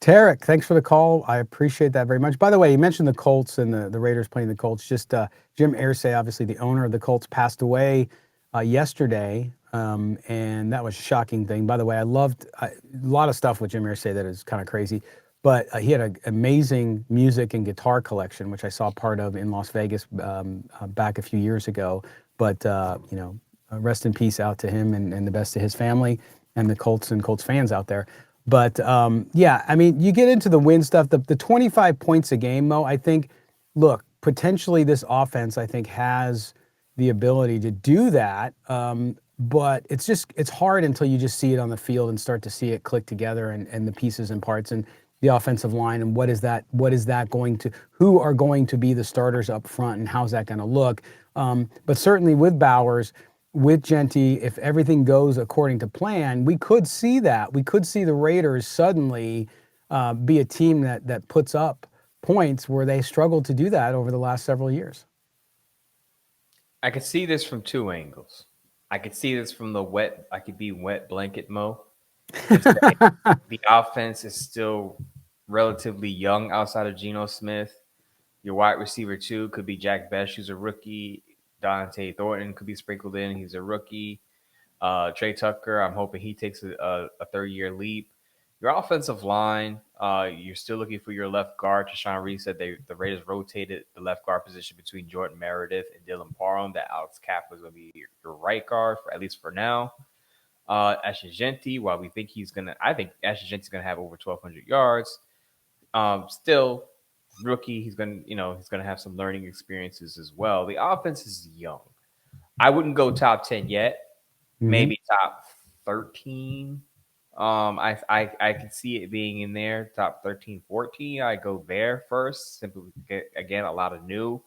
Tarek, thanks for the call. I appreciate that very much. By the way, you mentioned the Colts and the Raiders playing the Colts. Just Jim Irsay, obviously the owner of the Colts, passed away yesterday, and that was a shocking thing. By the way, I loved a lot of stuff with Jim Irsay that is kind of crazy, but he had an amazing music and guitar collection, which I saw part of in Las Vegas back a few years ago. But, rest in peace out to him and the best to his family and the Colts and Colts fans out there. But, you get into the win stuff, the 25 points a game, Mo, I think, look, potentially this offense, I think, has the ability to do that. But it's hard until you just see it on the field and start to see it click together and the pieces and parts and the offensive line and who are going to be the starters up front and how's that going to look. But certainly with Bowers, with Jeanty, if everything goes according to plan, we could see that. We could see the Raiders suddenly be a team that puts up points where they struggled to do that over the last several years. I could see this from 2 angles. I could see this from wet blanket Mo. The offense is still relatively young outside of Geno Smith. Your wide receiver 2 could be Jack Best, who's a rookie. Dante Thornton could be sprinkled in. He's a rookie. Trey Tucker, I'm hoping he takes a 3rd-year leap. Your offensive line, you're still looking for your left guard. Tashawn Reed said the Raiders rotated the left guard position between Jordan Meredith and Dylan Parham. That Alex Kapp was going to be your right guard, at least for now. Ashton Jeanty, while I think Ashton Jeanty's going to have over 1,200 yards. Still rookie, he's going to have some learning experiences as well. The offense is young. I wouldn't go top 10 yet. Maybe top 13. I could see it being in there, top 13, 14. I go there first, simply again a lot of new.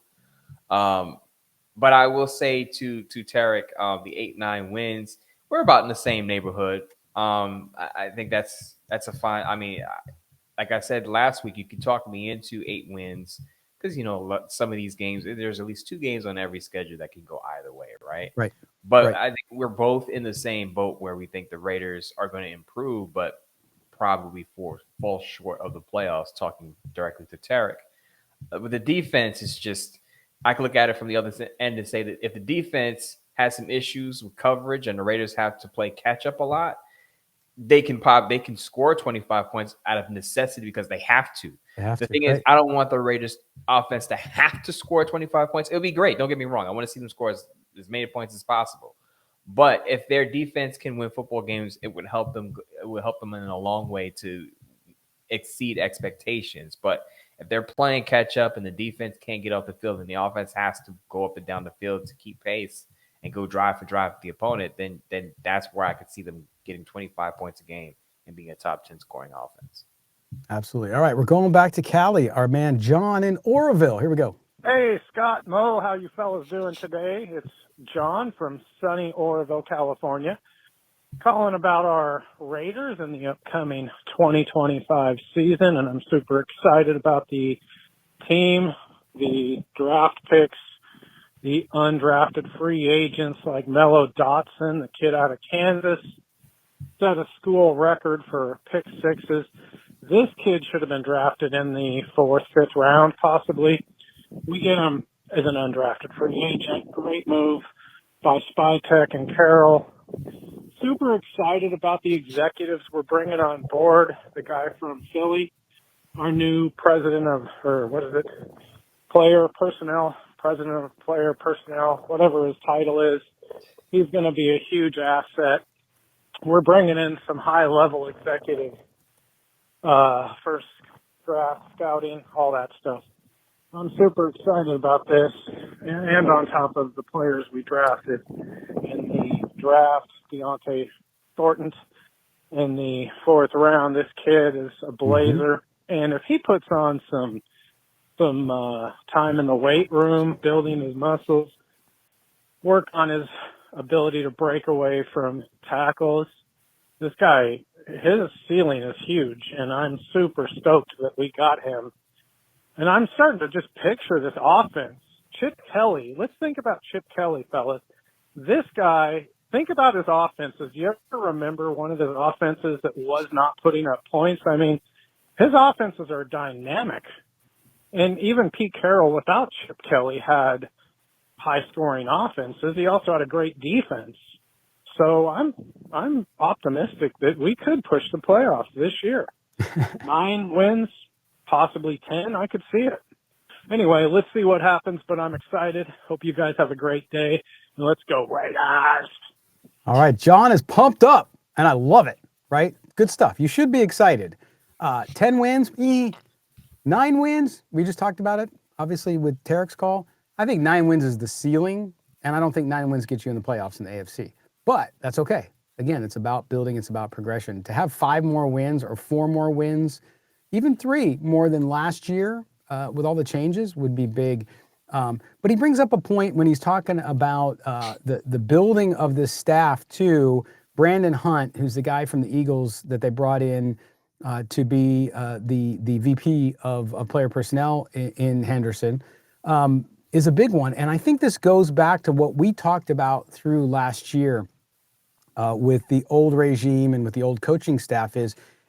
But I will say to Tarek, the 8-9 wins, we're about in the same neighborhood. I think that's a fine. I mean, like I said last week, you could talk me into 8 wins because some of these games, there's at least 2 games on every schedule that can go either way, right? Right. But right. I think we're both in the same boat where we think the Raiders are going to improve, but probably fall short of the playoffs. Talking directly to Tarek, but the defense is just. I can look at it from the other end and say that if the defense has some issues with coverage and the Raiders have to play catch up a lot, they can score 25 points out of necessity because they have to. The thing is, I don't want the Raiders offense to have to score 25 points. It'll be great. Don't get me wrong. I want to see them score as many points as possible. But if their defense can win football games, it would help them. It would help them in a long way to exceed expectations. But if they're playing catch up and the defense can't get off the field and the offense has to go up and down the field to keep pace and go drive for drive with the opponent, then that's where I could see them getting 25 points a game and being a top 10 scoring offense. Absolutely. All right, we're going back to Cali. Our man John in Oroville. Here we go. Hey, Scott, Mo, how you fellas doing today? It's John from sunny Oroville, California, calling about our Raiders in the upcoming 2025 season, and I'm super excited about the team, the draft picks, the undrafted free agents like Mello Dotson, the kid out of Kansas, set a school record for pick sixes. This kid should have been drafted in the 4th, 5th round, possibly. We get him as an undrafted free agent. Great move by Spytech and Carroll. Super excited about the executives we're bringing on board. The guy from Philly, our new president of, president of player personnel, whatever his title is. He's going to be a huge asset. We're bringing in some high-level executives, first draft, scouting, all that stuff. I'm super excited about this, and on top of the players we drafted in the draft, Deontay Thornton in the 4th round. This kid is a blazer, and if he puts on some time in the weight room, building his muscles, work on his ability to break away from tackles, this guy, his ceiling is huge, and I'm super stoked that we got him. And I'm starting to just picture this offense. Chip Kelly, let's think about Chip Kelly, fellas. This guy, think about his offenses. Do you ever remember one of his offenses that was not putting up points? I mean, his offenses are dynamic. And even Pete Carroll, without Chip Kelly, had high-scoring offenses. He also had a great defense. So I'm optimistic that we could push the playoffs this year. 9 wins, possibly 10. I could see it. Anyway, let's see what happens, but I'm excited. Hope you guys have a great day. And let's go Raiders. All right, John is pumped up, and I love it, right? Good stuff. You should be excited. 10 wins, 9 wins. We just talked about it, obviously, with Tarek's call. I think 9 wins is the ceiling, and I don't think 9 wins get you in the playoffs in the AFC. But that's okay. Again, it's about building. It's about progression. To have 5 more wins or 4 more wins, even 3 more than last year with all the changes would be big. But he brings up a point when he's talking about the building of this staff too. Brandon Hunt, who's the guy from the Eagles that they brought in to be the VP of player personnel in Henderson, is a big one. And I think this goes back to what we talked about through last year with the old regime and with the old coaching staff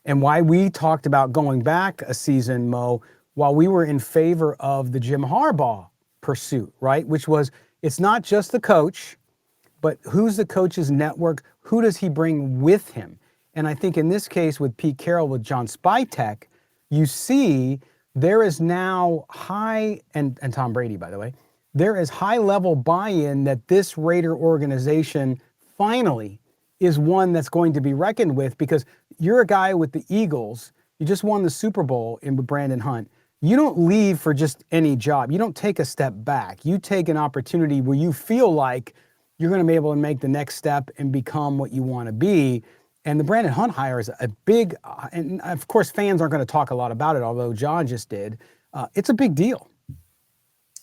and why we talked about going back a season, Mo, while we were in favor of the Jim Harbaugh pursuit, right? Which was, it's not just the coach, but who's the coach's network? Who does he bring with him? And I think in this case with Pete Carroll, with John Spytech, you see there is now high, and Tom Brady, by the way, there is high level buy-in that this Raider organization finally is one that's going to be reckoned with, because you're a guy with the Eagles. You just won the Super Bowl with Brandon Hunt. You don't leave for just any job. You don't take a step back. You take an opportunity where you feel like you're going to be able to make the next step and become what you want to be. And the Brandon Hunt hire is a big, and of course fans aren't going to talk a lot about it, although John just did. It's a big deal.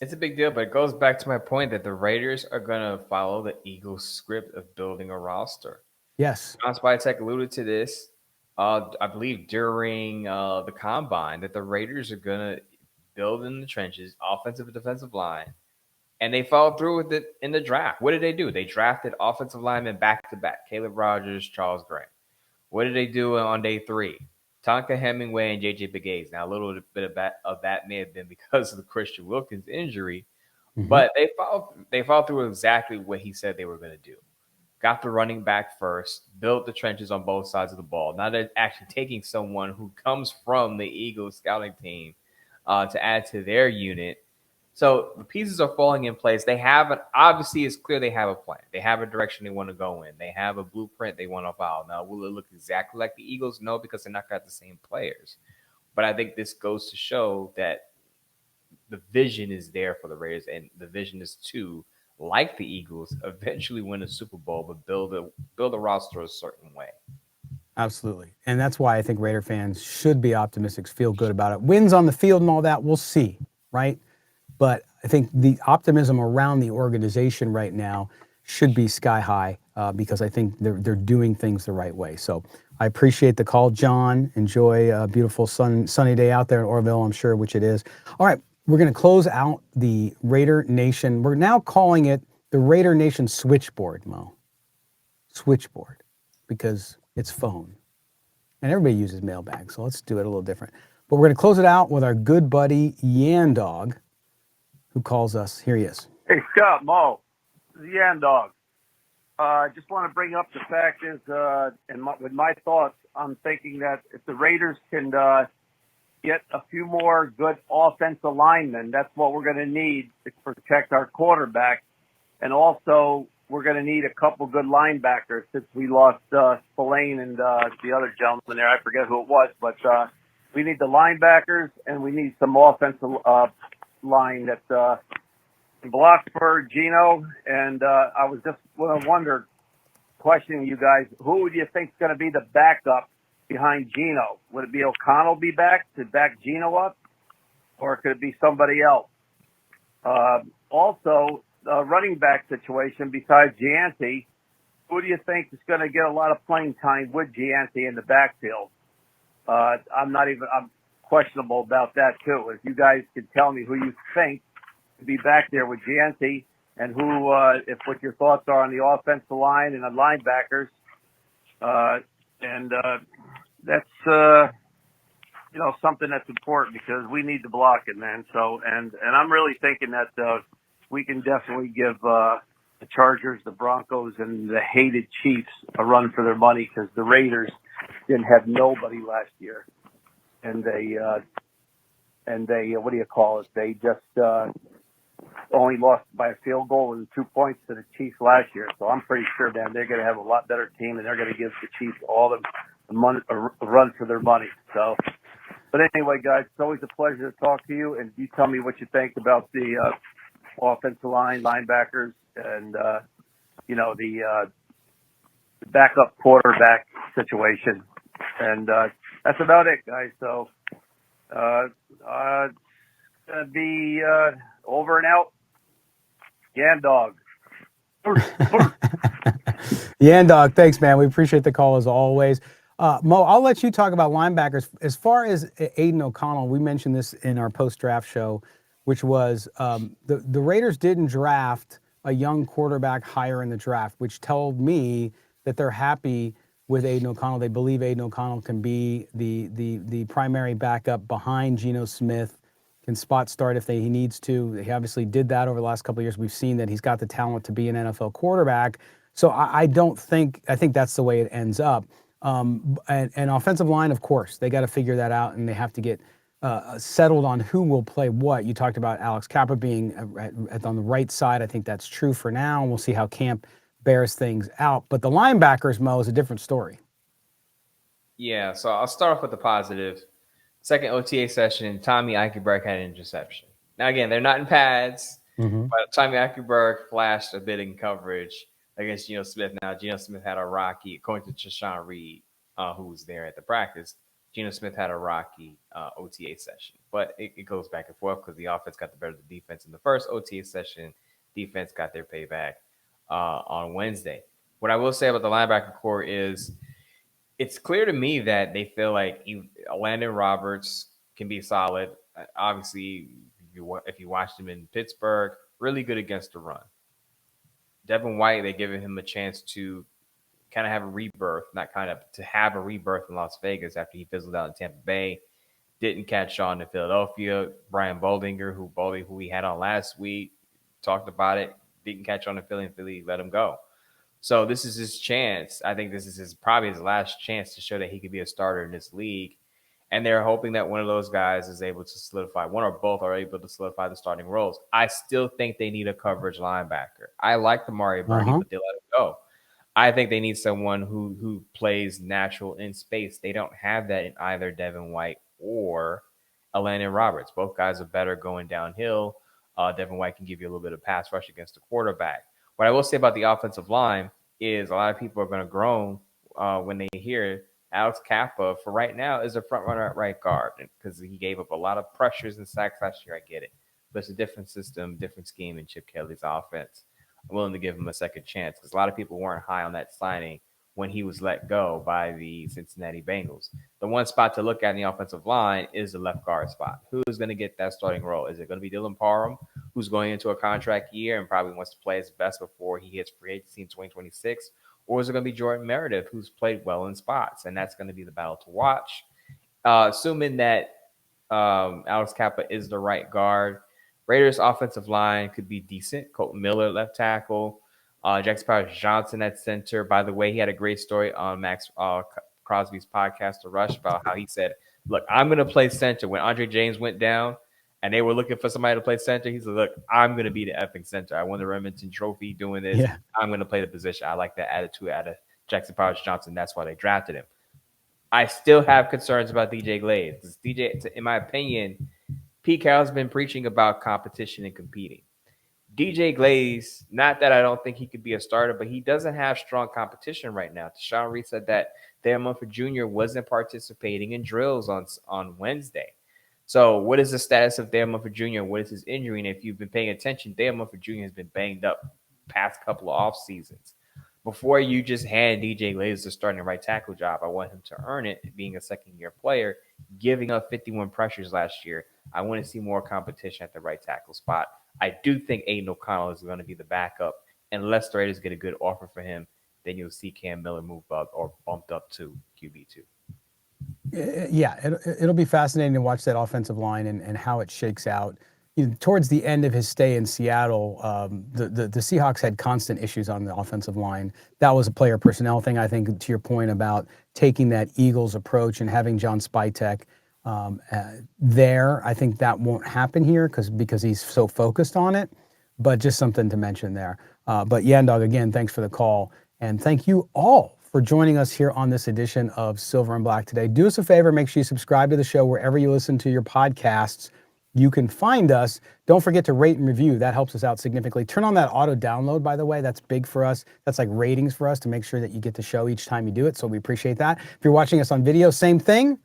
It's a big deal, but it goes back to my point that the Raiders are going to follow the Eagles script of building a roster. Yes. John Spytech alluded to this, I believe, during the Combine, that the Raiders are going to build in the trenches, offensive and defensive line, and they followed through with it in the draft. What did they do? They drafted offensive linemen back-to-back, Caleb Rogers, Charles Gray. What did they do on day 3? Tonka Hemingway and J.J. Biggs. Now, a little bit of that may have been because of the Christian Wilkins injury, but they followed through exactly what he said they were going to do. Got the running back first, built the trenches on both sides of the ball. Now they're actually taking someone who comes from the Eagles scouting team to add to their unit. So the pieces are falling in place. They have obviously it's clear they have a plan. They have a direction they want to go in. They have a blueprint they want to follow. Now, will it look exactly like the Eagles? No, because they're not got the same players. But I think this goes to show that the vision is there for the Raiders, and the vision is to, like the Eagles, eventually win a Super Bowl, but build a roster a certain way. Absolutely. And that's why I think Raider fans should be optimistic, feel good about it. Wins on the field and all that, we'll see, right? But I think the optimism around the organization right now should be sky high because I think they're doing things the right way. So I appreciate the call, John. Enjoy a beautiful sunny day out there in Orville, I'm sure, which it is. All right, we're going to close out the Raider Nation. We're now calling it the Raider Nation Switchboard, Mo. Switchboard, because it's phone. And everybody uses mailbag, so let's do it a little different. But we're going to close it out with our good buddy, Yan Dog, who calls us. Here he is. Hey, Scott, Mo, the Yan Dog. I just want to bring up the fact is, with my thoughts, I'm thinking that if the Raiders can get a few more good offensive linemen, that's what we're going to need to protect our quarterback. And also, we're going to need a couple good linebackers since we lost Spillane and the other gentleman there. I forget who it was, but we need the linebackers and we need some offensive line that block for Geno. And I was just questioning you guys, who do you think is going to be the backup behind Geno? Would it be O'Connell be back to back Geno up, or could it be somebody else? Also, running back situation besides Jeanty, who do you think is going to get a lot of playing time with Jeanty in the backfield? I'm questionable about that too. If you guys could tell me who you think to be back there with Jeanty and who, what your thoughts are on the offensive line and the linebackers. That's, something that's important because we need the blocking, man. So, and I'm really thinking that, we can definitely give the Chargers, the Broncos, and the hated Chiefs a run for their money because the Raiders didn't have nobody last year, and they what do you call it? They just only lost by a field goal and 2 points to the Chiefs last year. So I'm pretty sure, man, they're going to have a lot better team, and they're going to give the Chiefs all the money, a run for their money. So, but anyway, guys, it's always a pleasure to talk to you, and you tell me what you think about the offensive line, linebackers, and the backup quarterback situation. And that's about it, guys. So it's gonna be over and out. Yan Dog. Yan Dog, thanks, man. We appreciate the call as always. Mo, I'll let you talk about linebackers. As far as Aiden O'Connell, we mentioned this in our post-draft show, which was the Raiders didn't draft a young quarterback higher in the draft, which told me that they're happy with Aiden O'Connell. They believe Aiden O'Connell can be the primary backup behind Geno Smith, can spot start if he needs to. He obviously did that over the last couple of years. We've seen that he's got the talent to be an NFL quarterback. So I think that's the way it ends up. And offensive line, of course, they got to figure that out, and they have to get settled on who will play what. You talked about Alex Kappa being on the right side. I think that's true for now, and we'll see how camp bears things out. But the linebackers, Mo, is a different story. Yeah, so I'll start off with the positive. Second OTA session, Tommy Eichenberg had an interception. Now, again, they're not in pads, but Tommy Eichenberg flashed a bit in coverage against Geno Smith. Now, Geno Smith had a rocky, according to Chashawn Reed, who was there at the practice, Geno Smith had a rocky OTA session. But it goes back and forth because the offense got the better of the defense in the first OTA session. Defense got their payback on Wednesday. What I will say about the linebacker core is it's clear to me that they feel like Landon Roberts can be solid. Obviously, if you watched him in Pittsburgh, really good against the run. Devin White, they giving him a chance to kind of have a rebirth, to have a rebirth in Las Vegas after he fizzled out in Tampa Bay. Didn't catch on in Philadelphia. Brian Boldinger, who we had on last week, talked about it. Didn't catch on in Philly, and Philly let him go. So this is his chance. I think this is probably his last chance to show that he could be a starter in this league. And they're hoping that one of those guys is able to solidify, one or both are able to solidify the starting roles. I still think they need a coverage linebacker. I like the Mari Burney, but they let him go. I think they need someone who plays natural in space. They don't have that in either Devin White or Elandon Roberts. Both guys are better going downhill. Devin White can give you a little bit of pass rush against the quarterback. What I will say about the offensive line is a lot of people are going to groan when they hear Alex Kappa, for right now, is a front runner at right guard because he gave up a lot of pressures and sacks last year. I get it. But it's a different system, different scheme in Chip Kelly's offense. I'm willing to give him a second chance because a lot of people weren't high on that signing when he was let go by the Cincinnati Bengals. The one spot to look at in the offensive line is the left guard spot. Who is going to get that starting role? Is it going to be Dylan Parham, who's going into a contract year and probably wants to play his best before he hits free agency in 2026? Or is it going to be Jordan Meredith, who's played well in spots? And that's going to be the battle to watch. Assuming that Alex Kappa is the right guard, Raiders' offensive line could be decent. Colton Miller, left tackle. Jackson Powers-Johnson at center. By the way, he had a great story on Max Crosby's podcast, The Rush, about how he said, look, I'm going to play center. When Andre James went down and they were looking for somebody to play center, he said, look, I'm going to be the effing center. I won the Remington Trophy doing this. Yeah. I'm going to play the position. I like that attitude out of Jackson Powers-Johnson. That's why they drafted him. I still have concerns about DJ Glaze. DJ, in my opinion, Pete Carroll's been preaching about competition and competing. DJ Glaze, not that I don't think he could be a starter, but he doesn't have strong competition right now. Deshaun Reed said that Dale Mumford Jr. wasn't participating in drills on Wednesday. So what is the status of Dale Mumford Jr.? What is his injury? And if you've been paying attention, Dale Mumford Jr. has been banged up past couple of off seasons. Before you just hand DJ Glaze the starting right tackle job, I want him to earn it, being a second-year player, giving up 51 pressures last year. I want to see more competition at the right tackle spot. I do think Aiden O'Connell is going to be the backup. Unless the Raiders get a good offer for him, then you'll see Cam Miller move up or bumped up to QB2. Yeah, it'll be fascinating to watch that offensive line and how it shakes out. Towards the end of his stay in Seattle, the Seahawks had constant issues on the offensive line. That was a player personnel thing, I think, to your point about taking that Eagles approach and having John Spytek there. I think that won't happen here because he's so focused on it, but just something to mention there. But Yandog, again, thanks for the call. And thank you all for joining us here on this edition of Silver and Black today. Do us a favor, make sure you subscribe to the show wherever you listen to your podcasts. You can find us. Don't forget to rate and review. That helps us out significantly. Turn on that auto download, by the way. That's big for us. That's like ratings for us to make sure that you get the show each time you do it. So we appreciate that. If you're watching us on video, same thing.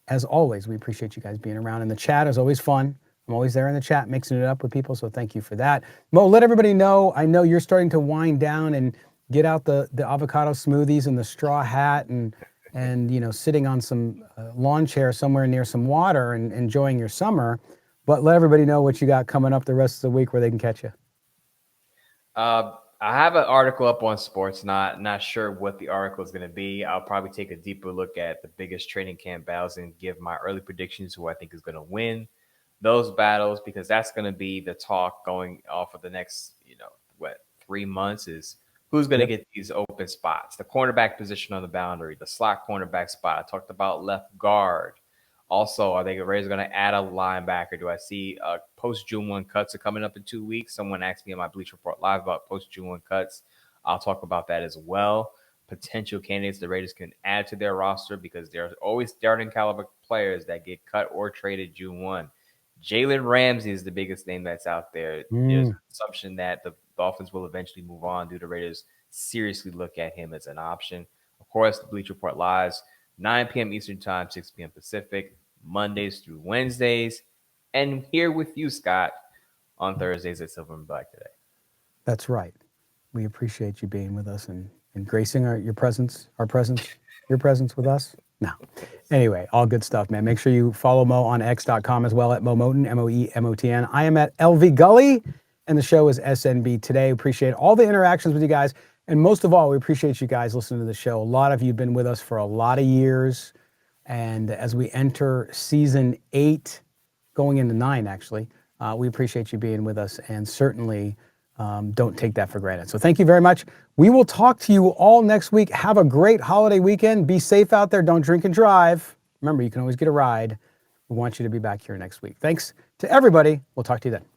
As always, we appreciate you guys being around. And the chat is always fun. I'm always there in the chat mixing it up with people. So thank you for that. Mo, let everybody know. I know you're starting to wind down and get out the avocado smoothies and the straw hat and sitting on some lawn chair somewhere near some water and enjoying your summer. But let everybody know what you got coming up the rest of the week where they can catch you. I have an article up on sports. Not sure what the article is going to be. I'll probably take a deeper look at the biggest training camp battles and give my early predictions who I think is going to win those battles, because that's going to be the talk going off of the next 3 months is who's going to get these open spots, the cornerback position on the boundary, the slot cornerback spot. I talked about left guard. Also, are the Raiders going to add a linebacker? Do I see post-June 1 cuts are coming up in 2 weeks? Someone asked me on my Bleacher Report Live about post-June 1 cuts. I'll talk about that as well. Potential candidates the Raiders can add to their roster because there are always starting caliber players that get cut or traded June 1. Jalen Ramsey is the biggest name that's out there. There's an assumption that the Dolphins will eventually move on due to Raiders seriously look at him as an option. Of course, the Bleacher Report Lives, 9 p.m. Eastern Time, 6 p.m. Pacific, Mondays through Wednesdays. And here with you, Scott, on Thursdays at Silver and Black today. That's right. We appreciate you being with us and gracing your presence with us. No. Anyway, all good stuff, man. Make sure you follow Mo on X.com as well at Moe Moton, MoeMoton. I am at LV Gully, and the show is SNB Today. Appreciate all the interactions with you guys. And most of all, we appreciate you guys listening to the show. A lot of you have been with us for a lot of years. And as we enter season 8, going into 9, actually, we appreciate you being with us and certainly don't take that for granted. So thank you very much. We will talk to you all next week. Have a great holiday weekend. Be safe out there. Don't drink and drive. Remember, you can always get a ride. We want you to be back here next week. Thanks to everybody. We'll talk to you then.